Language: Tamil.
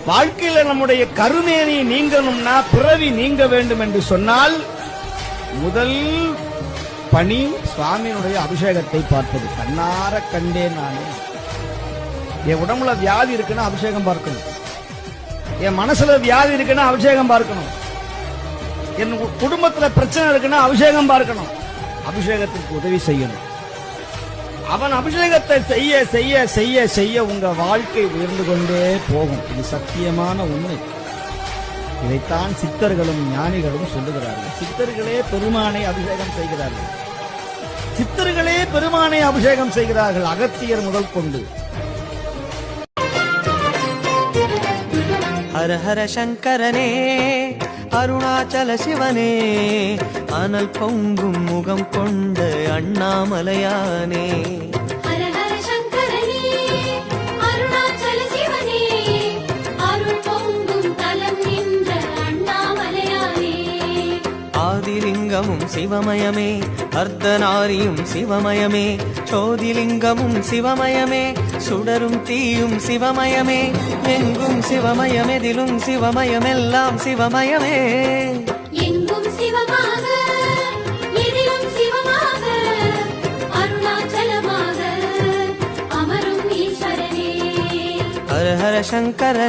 வாழ்க்கையில நம்முடைய கருமேனி நீங்கணும்னா, பிறவி நீங்க வேண்டும் என்று சொன்னால் முதல் பணி சுவாமியினுடைய அபிஷேகத்தை பார்ப்பது. கண்ணார கண்டேன் நானே. என் உடம்புல வியாதி இருக்குன்னா அபிஷேகம் பார்க்கணும், என் மனசுல வியாதி இருக்குன்னா அபிஷேகம் பார்க்கணும், என் குடும்பத்துல பிரச்சனை இருக்குன்னா அபிஷேகம் பார்க்கணும், அபிஷேகத்திற்கு உதவி செய்யணும். அவன் அபிஷேகத்தை செய்ய செய்ய செய்ய செய்ய உங்க வாழ்க்கை உயர்ந்து கொண்டே போகும். இது சத்தியமான உண்மை. இதைத்தான் சித்தர்களும் ஞானிகளும் சொல்லுகிறார்கள். சித்தர்களே பெருமானை அபிஷேகம் செய்கிறார்கள், சித்தர்களே பெருமானை அபிஷேகம் செய்கிறார்கள், அகத்தியர் முதல் கொண்டு. ஹர ஹர சங்கரனே, அருணாச்சல சிவனே, அனல் பொங்கும் முகம் கொண்ட அண்ணாமலையானே. ஹர ஹர சங்கரனே, அருணாச்சல சிவனே, அருள் பொங்கும் தலம் நின்ற அண்ணாமலையானே. ஆதிலிங்கமும் சிவமயமே, அர்த்தநாரியும் சிவமயமே, சோதிலிங்கமும் சிவமயமே, சுடரும் தீயும் சிவமயமே, எங்கும் சிவமயமெதிலும் சிவமயமெல்லாம் சிவமயமே. எங்கும் சிவமாக, எதிலும் சிவமாக, அருணாச்சலமாக அமரும் ஈஸ்வரனே. ஹர ஹர சங்கர